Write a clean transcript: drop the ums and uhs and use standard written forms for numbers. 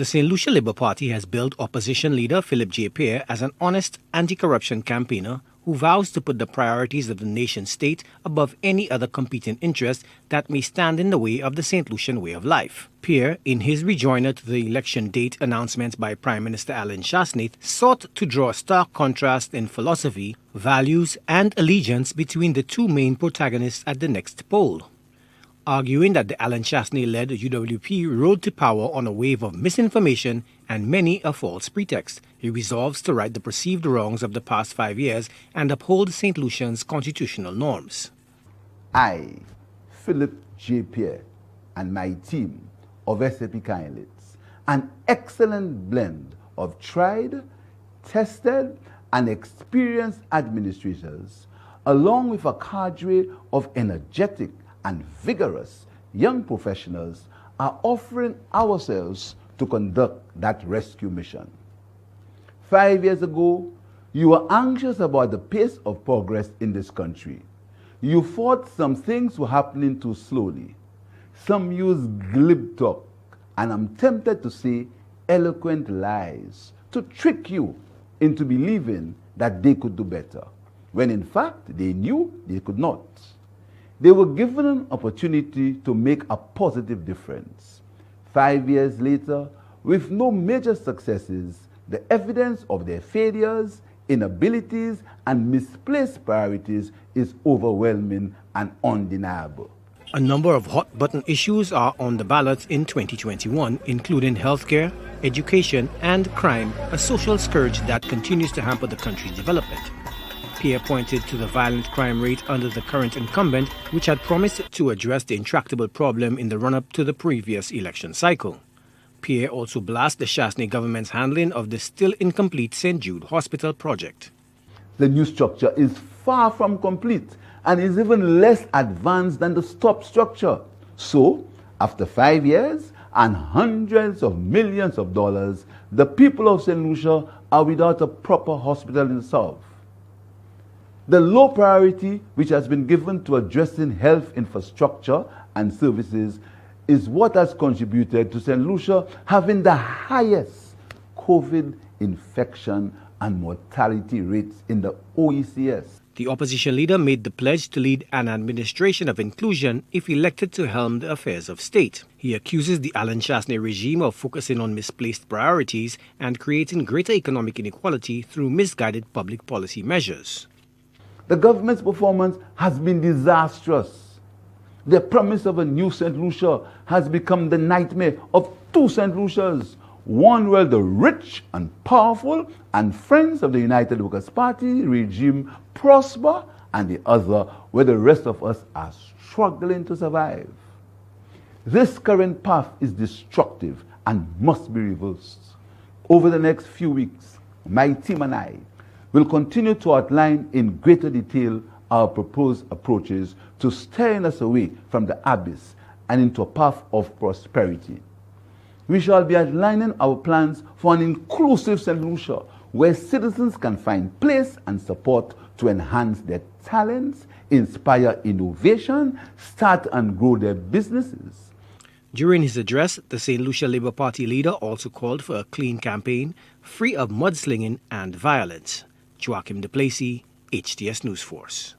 The Saint Lucia Labour Party has billed opposition leader Philip J. Pierre as an honest anti-corruption campaigner who vows to put the priorities of the nation-state above any other competing interest that may stand in the way of the St. Lucian way of life. Pierre, in his rejoinder to the election date announcement by Prime Minister Alan Shasnath, sought to draw a stark contrast in philosophy, values and allegiance between the two main protagonists at the next poll. Arguing that the Alan Shasnath-led UWP rode to power on a wave of misinformation and many a false pretext, he resolves to right the perceived wrongs of the past 5 years and uphold St. Lucian's constitutional norms. I, Philip J. Pierre, and my team of SAP candidates, an excellent blend of tried, tested, and experienced administrators, along with a cadre of energetic and vigorous young professionals, are offering ourselves to conduct that rescue mission. 5 years ago, you were anxious about the pace of progress in this country. You thought some things were happening too slowly. Some used glib talk, and I'm tempted to say eloquent lies, to trick you into believing that they could do better, when in fact they knew they could not. They were given an opportunity to make a positive difference. 5 years later, with no major successes, the evidence of their failures, inabilities, and misplaced priorities is overwhelming and undeniable. A number of hot-button issues are on the ballot in 2021, including healthcare, education, and crime, a social scourge that continues to hamper the country's development. Pierre pointed to the violent crime rate under the current incumbent, which had promised to address the intractable problem in the run-up to the previous election cycle. Pierre also blasted the Shasnath government's handling of the still incomplete St. Jude Hospital project. The new structure is far from complete and is even less advanced than the stop structure. So, after 5 years and hundreds of millions of dollars, the people of St. Lucia are without a proper hospital in the south. The low priority which has been given to addressing health infrastructure and services is what has contributed to St. Lucia having the highest COVID infection and mortality rates in the OECS. The opposition leader made the pledge to lead an administration of inclusion if elected to helm the affairs of state. He accuses the Alan Shasnath regime of focusing on misplaced priorities and creating greater economic inequality through misguided public policy measures. The government's performance has been disastrous. The promise of a new St. Lucia has become the nightmare of two St. Lucias, one where the rich and powerful and friends of the United Workers' Party regime prosper, and the other where the rest of us are struggling to survive. This current path is destructive and must be reversed. Over the next few weeks, my team and I will continue to outline in greater detail our proposed approaches to steering us away from the abyss and into a path of prosperity. We shall be outlining our plans for an inclusive St. Lucia, where citizens can find place and support to enhance their talents, inspire innovation, start and grow their businesses. During his address, the St. Lucia Labour Party leader also called for a clean campaign, free of mudslinging and violence. Joachim de Plessis, HTS News Force.